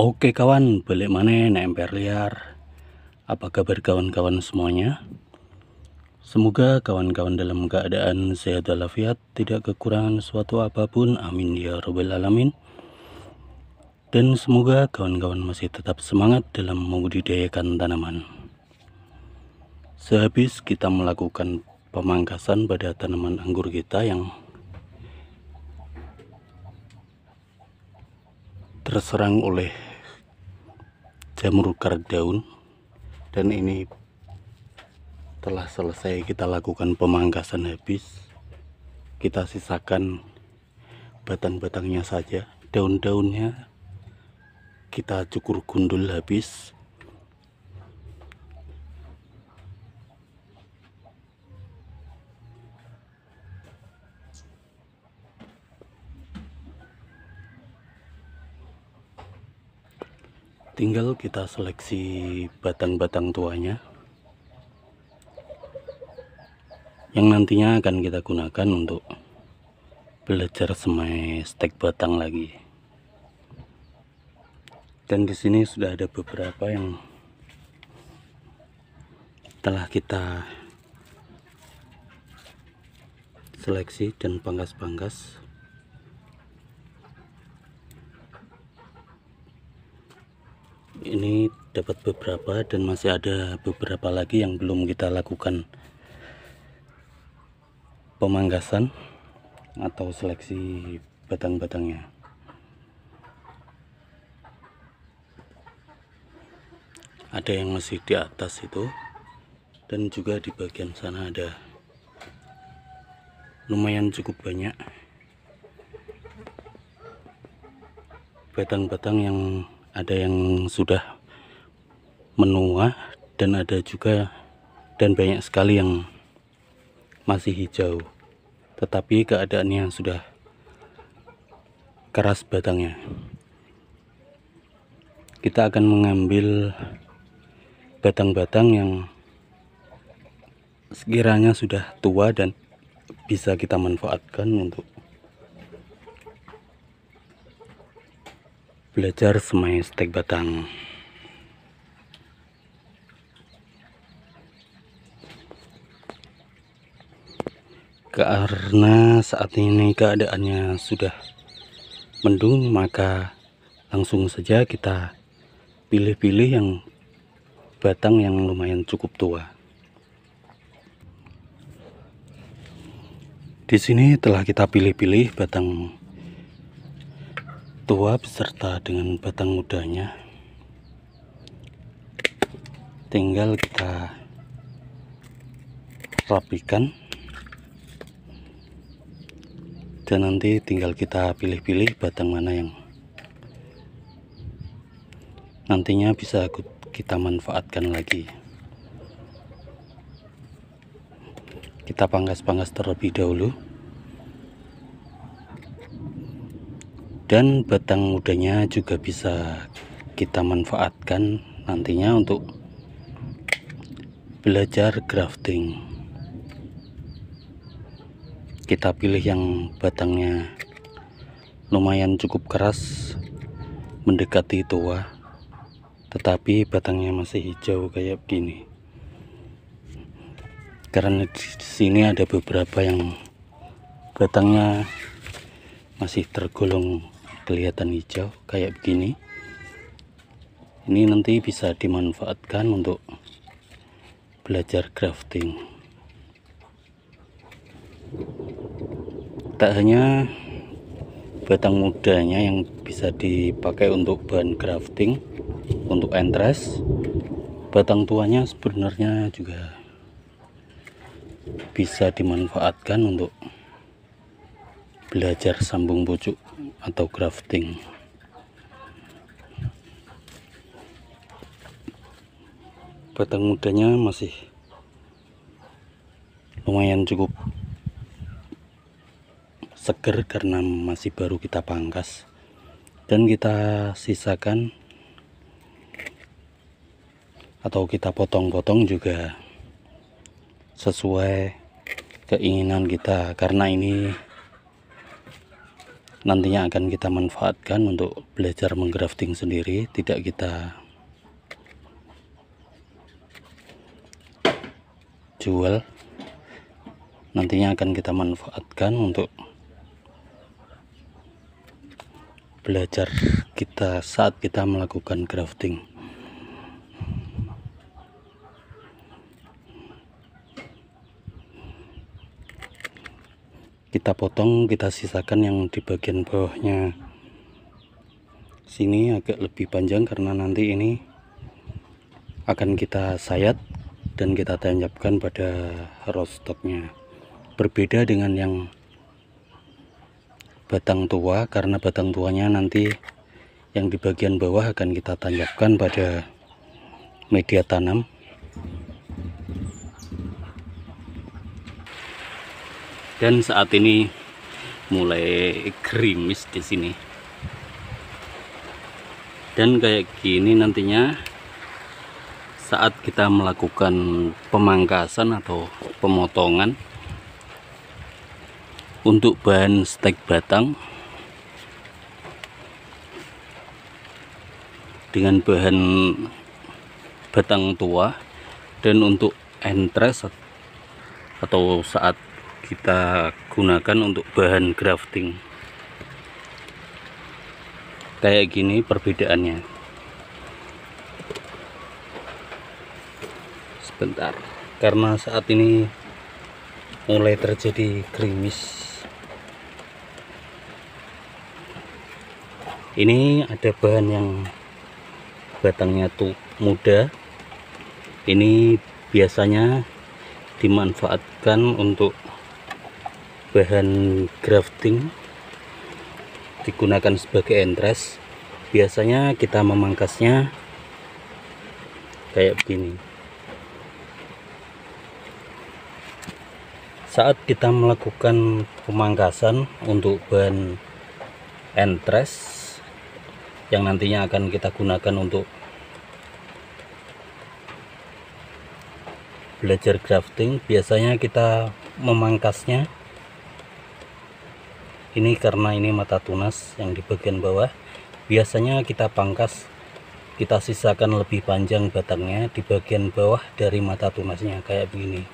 Oke kawan, balik maneh nek emper liar. Apa kabar kawan-kawan semuanya? Semoga kawan-kawan dalam keadaan sehat walafiat, tidak kekurangan suatu apapun. Amin ya robbal alamin. Dan semoga kawan-kawan masih tetap semangat dalam membudidayakan tanaman. Sehabis kita melakukan pemangkasan pada tanaman anggur kita yang terserang oleh jamur karet daun, dan ini telah selesai kita lakukan pemangkasan habis. Kita sisakan batang-batangnya saja, daun-daunnya kita cukur gundul habis. Tinggal kita seleksi batang-batang tuanya yang nantinya akan kita gunakan untuk belajar semai stek batang lagi. Dan di sini sudah ada beberapa yang telah kita seleksi dan pangkas-pangkas. Ini dapat beberapa dan masih ada beberapa lagi yang belum kita lakukan pemangkasan atau seleksi batang-batangnya. Ada yang masih di atas itu, dan juga di bagian sana ada lumayan cukup banyak batang-batang yang ada yang sudah menua, dan ada juga dan banyak sekali yang masih hijau tetapi keadaannya sudah keras batangnya. Kita akan mengambil batang-batang yang sekiranya sudah tua dan bisa kita manfaatkan untuk belajar semai stek batang. Karena saat ini keadaannya sudah mendung, maka langsung saja kita pilih-pilih yang batang yang lumayan cukup tua. Di sini telah kita pilih-pilih batang tua beserta dengan batang mudanya. Tinggal kita rapikan dan nanti tinggal kita pilih-pilih batang mana yang nantinya bisa kita manfaatkan lagi. Kita pangkas-pangkas terlebih dahulu, dan batang mudanya juga bisa kita manfaatkan nantinya untuk belajar grafting. Kita pilih yang batangnya lumayan cukup keras, mendekati tua, tetapi batangnya masih hijau kayak begini. Karena di sini ada beberapa yang batangnya masih tergolong kelihatan hijau kayak begini. Ini nanti bisa dimanfaatkan untuk belajar grafting. Tak hanya batang mudanya yang bisa dipakai untuk bahan grafting, untuk entres, batang tuanya sebenarnya juga bisa dimanfaatkan untuk belajar sambung pucuk atau grafting. Batang mudanya masih lumayan cukup seger karena masih baru kita pangkas, dan kita sisakan atau kita potong-potong juga sesuai keinginan kita, karena ini nantinya akan kita manfaatkan untuk belajar menggrafting sendiri, tidak kita jual. Nantinya akan kita manfaatkan untuk belajar kita saat kita melakukan grafting. Kita potong, kita sisakan yang di bagian bawahnya sini agak lebih panjang, karena nanti ini akan kita sayat dan kita tancapkan pada rostoknya. Berbeda dengan yang batang tua, karena batang tuanya nanti yang di bagian bawah akan kita tancapkan pada media tanam. Dan saat ini mulai gerimis di sini. Dan kayak gini nantinya saat kita melakukan pemangkasan atau pemotongan untuk bahan stek batang dengan bahan batang tua, dan untuk entres atau saat kita gunakan untuk bahan grafting, kayak gini perbedaannya. Sebentar, karena saat ini mulai terjadi gerimis. Ini ada bahan yang batangnya tuh muda, ini biasanya dimanfaatkan untuk bahan grafting, digunakan sebagai entres. Biasanya kita memangkasnya kayak begini. Saat kita melakukan pemangkasan untuk bahan entres yang nantinya akan kita gunakan untuk belajar grafting, biasanya kita memangkasnya ini, karena ini mata tunas yang di bagian bawah, biasanya kita pangkas, kita sisakan lebih panjang batangnya di bagian bawah dari mata tunasnya kayak begini,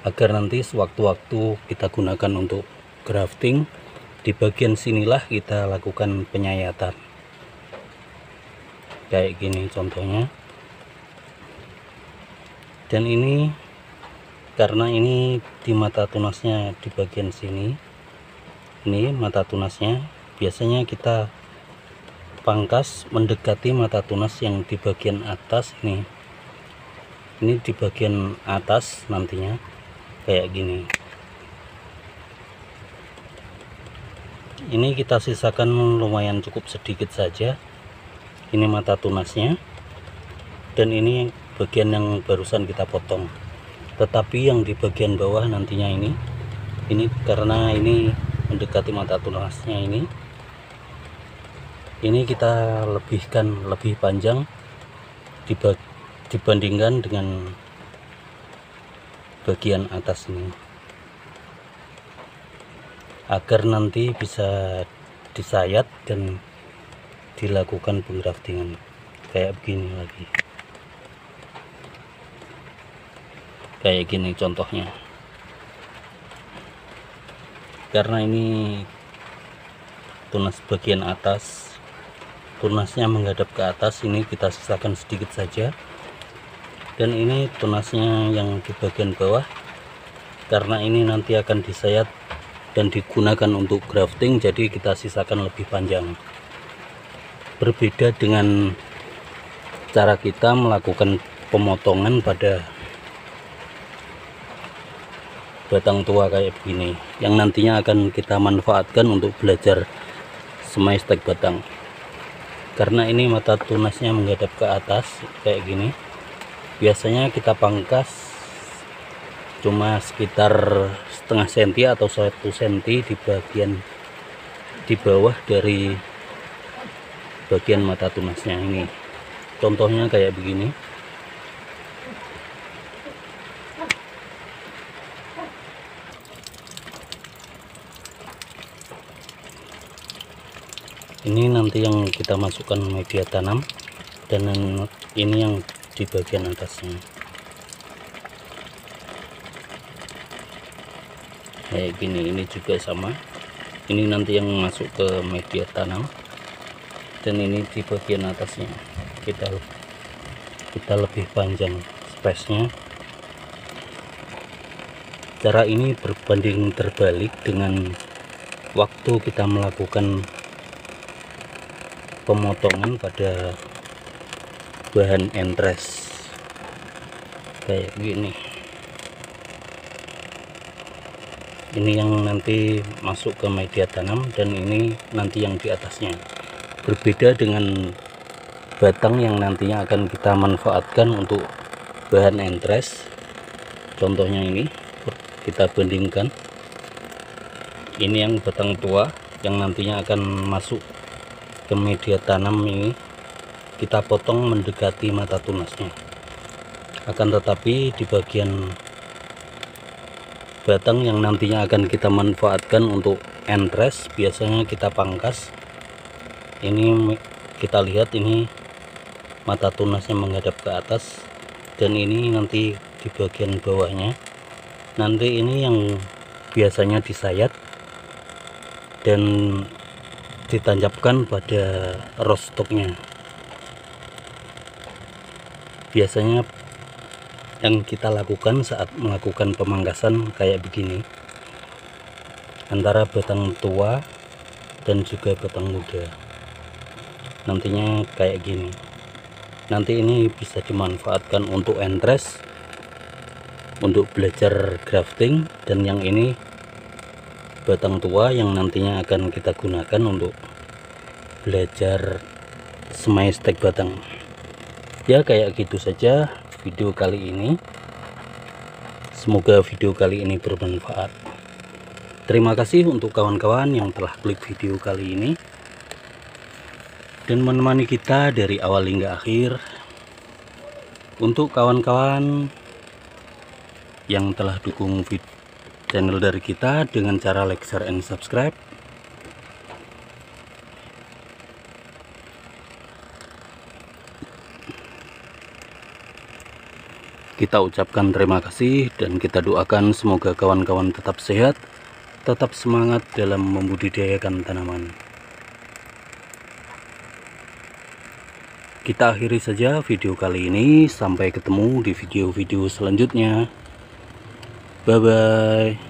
agar nanti sewaktu-waktu kita gunakan untuk grafting, di bagian sinilah kita lakukan penyayatan kayak gini contohnya. Dan ini karena ini di mata tunasnya di bagian sini, ini mata tunasnya, biasanya kita pangkas mendekati mata tunas yang di bagian atas ini di bagian atas nantinya kayak gini. Ini kita sisakan lumayan cukup sedikit saja, ini mata tunasnya, dan ini bagian yang barusan kita potong. Tetapi yang di bagian bawah nantinya ini karena ini mendekati mata tunasnya ini kita lebihkan lebih panjang dibandingkan dengan bagian atas ini, agar nanti bisa disayat dan dilakukan penggraftingan kayak begini lagi, kayak gini contohnya. Karena ini tunas bagian atas, tunasnya menghadap ke atas, ini kita sisakan sedikit saja. Dan ini tunasnya yang di bagian bawah, karena ini nanti akan disayat dan digunakan untuk grafting, jadi kita sisakan lebih panjang. Berbeda dengan cara kita melakukan pemotongan pada batang tua kayak begini, yang nantinya akan kita manfaatkan untuk belajar semai stek batang. Karena ini mata tunasnya menghadap ke atas kayak gini, biasanya kita pangkas cuma sekitar setengah senti atau 1 senti di bagian di bawah dari bagian mata tunasnya ini. Contohnya kayak begini. Ini nanti yang kita masukkan media tanam, dan ini yang di bagian atasnya kayak gini. Ini juga sama, ini nanti yang masuk ke media tanam, dan ini di bagian atasnya kita lebih panjang space-nya. Cara ini berbanding terbalik dengan waktu kita melakukan pemotongan pada bahan entres kayak gini. Ini yang nanti masuk ke media tanam, dan ini nanti yang di atasnya. Berbeda dengan batang yang nantinya akan kita manfaatkan untuk bahan entres. Contohnya ini kita bandingkan, ini yang batang tua yang nantinya akan masuk ke media tanam. Ini kita potong mendekati mata tunasnya, akan tetapi di bagian batang yang nantinya akan kita manfaatkan untuk entres biasanya kita pangkas. Ini kita lihat, ini mata tunasnya menghadap ke atas, dan ini nanti di bagian bawahnya nanti ini yang biasanya disayat dan ditancapkan pada rostoknya. Biasanya yang kita lakukan saat melakukan pemangkasan kayak begini, antara batang tua dan juga batang muda, nantinya kayak gini. Nanti ini bisa dimanfaatkan untuk entres, untuk belajar grafting, dan yang ini batang tua yang nantinya akan kita gunakan untuk belajar semai stek batang. Ya, kayak gitu saja video kali ini. Semoga video kali ini bermanfaat. Terima kasih untuk kawan-kawan yang telah klik video kali ini dan menemani kita dari awal hingga akhir. Untuk kawan-kawan yang telah dukung channel dari kita dengan cara like, share, and subscribe, kita ucapkan terima kasih, dan kita doakan semoga kawan-kawan tetap sehat, tetap semangat dalam membudidayakan tanaman. Kita akhiri saja video kali ini. Sampai ketemu di video-video selanjutnya. Bye bye.